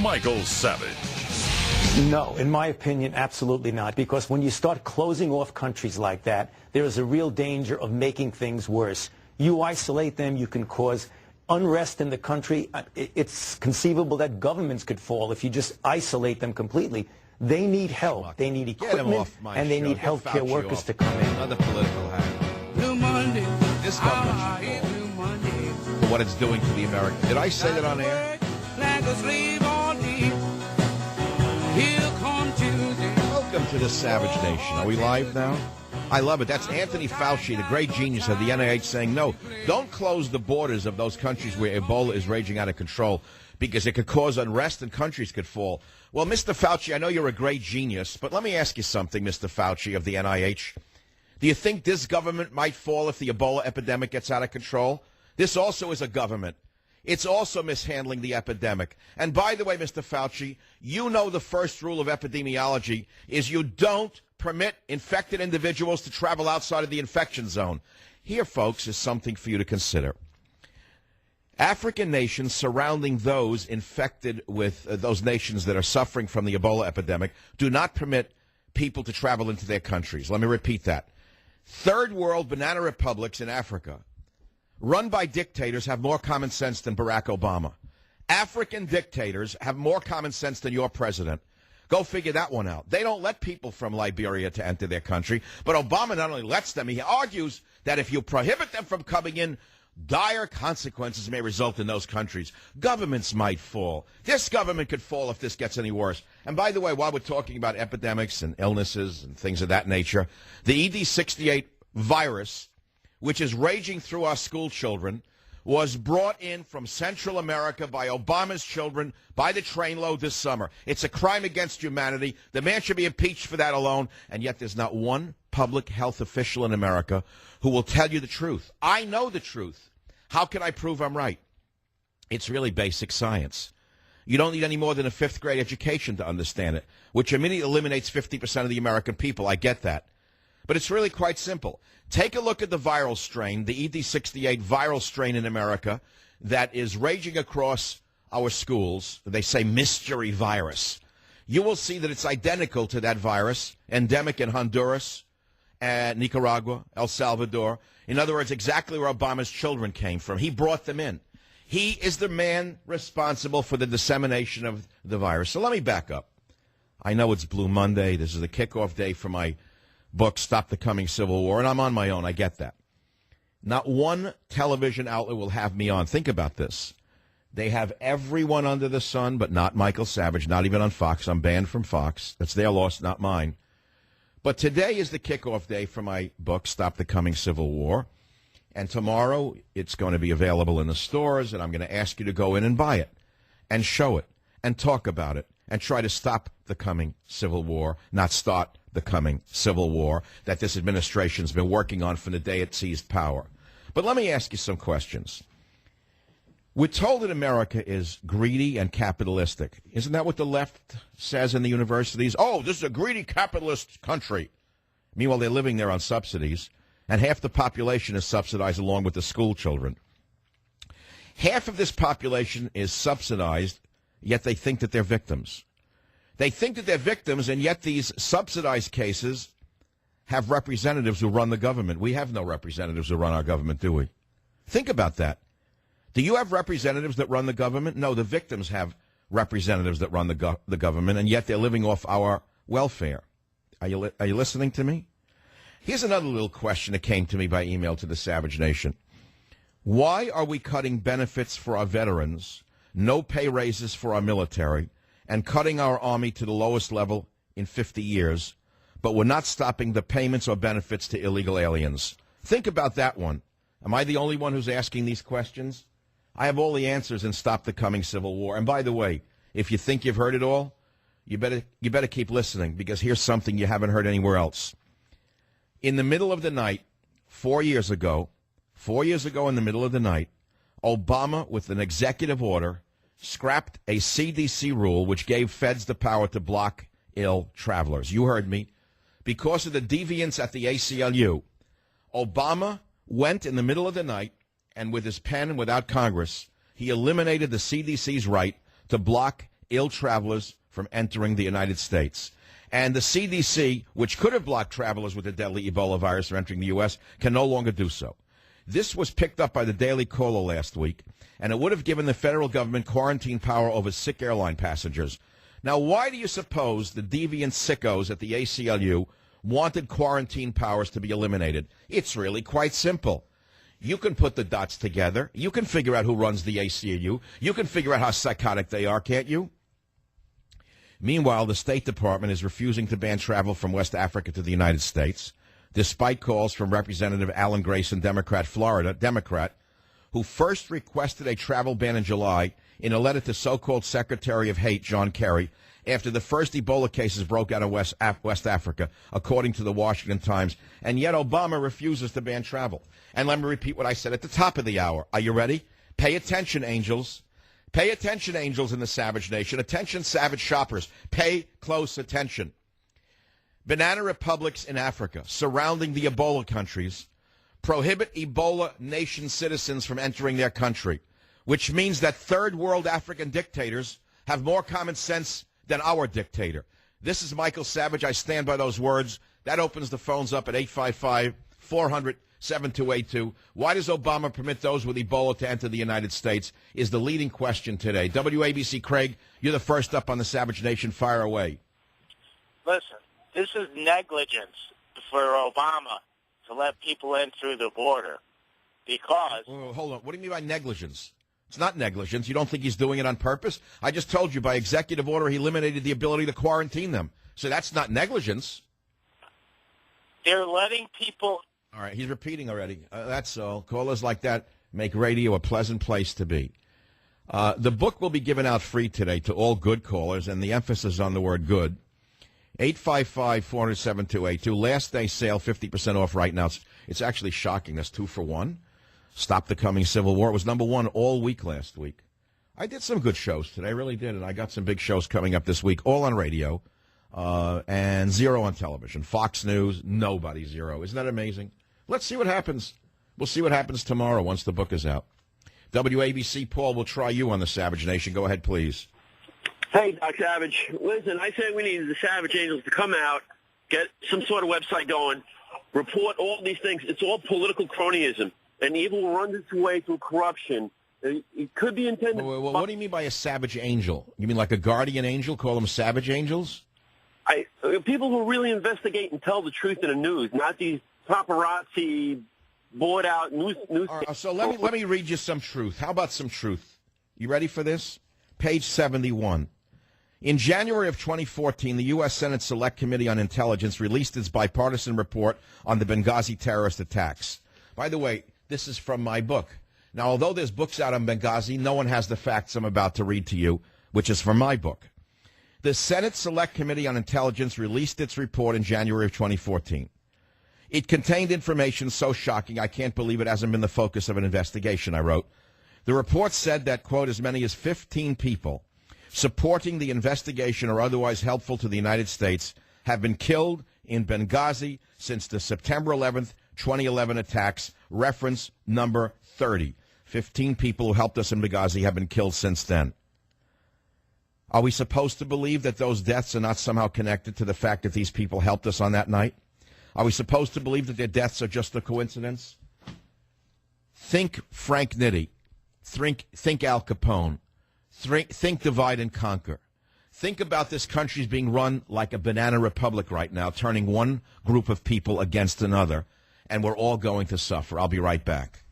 Michael Savage. No, in my opinion, absolutely not. Because when you start closing off countries like that, there is a real danger of making things worse. You isolate them, you can cause unrest in the country. It's conceivable that governments could fall if you just isolate them completely. They need help. They need equipment, and they need health care workers to come in. Another political hat. Blue Monday. This government should fall Blue Monday. for what it's doing to the American. Did I say that on air? Like a slave all day. Here come Tuesday. Welcome to the Savage Nation. Are we live now? I love it. That's Anthony Fauci, the great genius of the NIH, saying, no, don't close the borders of those countries where Ebola is raging out of control because it could cause unrest and countries could fall. Well, Mr. Fauci, I know you're a great genius, but let me ask you something, Mr. Fauci of the NIH. Do you think this government might fall if the Ebola epidemic gets out of control? This also is a government. It's also mishandling the epidemic. And by the way, Mr. Fauci, you know the first rule of epidemiology is you don't permit infected individuals to travel outside of the infection zone. Here, folks, is something for you to consider. African nations surrounding those infected with those nations that are suffering from the Ebola epidemic do not permit people to travel into their countries. Let me repeat that. Third world banana republics in Africa, run by dictators, have more common sense than Barack Obama. African dictators have more common sense than your president. Go figure that one out. They don't let people from Liberia to enter their country, but Obama not only lets them, he argues that if you prohibit them from coming in, dire consequences may result in those countries. Governments might fall. This government could fall if this gets any worse. And by the way, while we're talking about epidemics and illnesses and things of that nature, the ED68 virus, which is raging through our school children, was brought in from Central America by Obama's children by the trainload this summer. It's a crime against humanity. The man should be impeached for that alone. And yet there's not one public health official in America who will tell you the truth. I know the truth. How can I prove I'm right? It's really basic science. You don't need any more than a fifth grade education to understand it, which immediately eliminates 50% of the American people. I get that. But it's really quite simple. Take a look at the viral strain, the ED68 viral strain in America that is raging across our schools. They say mystery virus. You will see that it's identical to that virus, endemic in Honduras, and Nicaragua, El Salvador. In other words, exactly where Obama's children came from. He brought them in. He is the man responsible for the dissemination of the virus. So let me back up. I know it's Blue Monday. This is the kickoff day for my book, Stop the Coming Civil War, and I'm on my own. I get that. Not one television outlet will have me on. Think about this. They have everyone under the sun, but not Michael Savage, not even on Fox. I'm banned from Fox. That's their loss, not mine. But today is the kickoff day for my book, Stop the Coming Civil War. And tomorrow it's going to be available in the stores, and I'm going to ask you to go in and buy it and show it and talk about it and try to stop the coming civil war, not start the coming civil war that this administration's been working on from the day it seized power. But let me ask you some questions. We're told that America is greedy and capitalistic. Isn't that what the left says in the universities? Oh, this is a greedy capitalist country. Meanwhile, they're living there on subsidies, and half the population is subsidized along with the school children. Half of this population is subsidized, yet they think that they're victims. They think that they're victims, and yet these subsidized cases have representatives who run the government. We have no representatives who run our government, do we? Think about that. Do you have representatives that run the government? No, the victims have representatives that run the government, and yet they're living off our welfare. Are you listening to me? Here's another little question that came to me by email to the Savage Nation. Why are we cutting benefits for our veterans, no pay raises for our military, and cutting our Army to the lowest level in 50 years, but we're not stopping the payments or benefits to illegal aliens? Think about that one. Am I the only one who's asking these questions? I have all the answers in Stop the Coming Civil War. And by the way, if you think you've heard it all, you better keep listening, because here's something you haven't heard anywhere else. In the middle of the night, 4 years ago in the middle of the night, Obama, with an executive order, scrapped a CDC rule which gave feds the power to block ill travelers. You heard me. Because of the deviants at the ACLU, Obama went in the middle of the night, and with his pen and without Congress, he eliminated the CDC's right to block ill travelers from entering the United States. And the CDC, which could have blocked travelers with the deadly Ebola virus from entering the U.S., can no longer do so. This was picked up by the Daily Caller last week, and it would have given the federal government quarantine power over sick airline passengers. Now, why do you suppose the deviant sickos at the ACLU wanted quarantine powers to be eliminated? It's really quite simple. You can put the dots together. You can figure out who runs the ACLU. You can figure out how psychotic they are, can't you? Meanwhile, the State Department is refusing to ban travel from West Africa to the United States, despite calls from Representative Alan Grayson, Florida Democrat, who first requested a travel ban in July in a letter to so-called Secretary of Hate John Kerry after the first Ebola cases broke out in West Africa, according to the Washington Times. And yet Obama refuses to ban travel. And let me repeat what I said at the top of the hour. Are you ready? Pay attention, angels. Pay attention, angels in the savage nation. Attention, savage shoppers. Pay close attention. Banana republics in Africa surrounding the Ebola countries prohibit Ebola nation citizens from entering their country, which means that third world African dictators have more common sense than our dictator. This is Michael Savage. I stand by those words. That opens the phones up at 855-400-7282. Why does Obama permit those with Ebola to enter the United States is the leading question today. WABC, Craig, you're the first up on the Savage Nation. Fire away. Listen, this is negligence for Obama to let people in through the border because... Oh, hold on. What do you mean by negligence? It's not negligence. You don't think he's doing it on purpose? I just told you by executive order he eliminated the ability to quarantine them. So that's not negligence. They're letting people... All right, he's repeating already. That's all. Callers like that make radio a pleasant place to be. The book will be given out free today to all good callers, and the emphasis on the word good. 855-400-7282. Last day sale, 50% off right now. It's actually shocking. That's 2 for 1. Stop the Coming Civil War. It was number 1 all week last week. I did some good shows today. I really did, and I got some big shows coming up this week, all on radio, and 0 on television. Fox News, nobody 0. Isn't that amazing? Let's see what happens. We'll see what happens tomorrow once the book is out. WABC, Paul, will try you on the Savage Nation. Go ahead, please. Hey, Doc Savage. Listen, I said we need the Savage Angels to come out, get some sort of website going, report all these things. It's all political cronyism, and evil runs its way through corruption. It could be intended... What do you mean by a savage angel? You mean like a guardian angel? Call them savage angels? People who really investigate and tell the truth in the news, not these paparazzi, bored-out news. Right, so let me read you some truth. How about some truth? You ready for this? Page 71. In January of 2014, the U.S. Senate Select Committee on Intelligence released its bipartisan report on the Benghazi terrorist attacks. By the way, this is from my book. Now, although there's books out on Benghazi, no one has the facts I'm about to read to you, which is from my book. The Senate Select Committee on Intelligence released its report in January of 2014. It contained information so shocking I can't believe it hasn't been the focus of an investigation, I wrote. The report said that, quote, as many as 15 people supporting the investigation or otherwise helpful to the United States have been killed in Benghazi since the September 11th, 2011 attacks, reference number 30. 15 people who helped us in Benghazi have been killed since then. Are we supposed to believe that those deaths are not somehow connected to the fact that these people helped us on that night? Are we supposed to believe that their deaths are just a coincidence? Think Frank Nitti. Think Al Capone. Think divide and conquer. Think about this country's being run like a banana republic right now, turning one group of people against another, and we're all going to suffer. I'll be right back.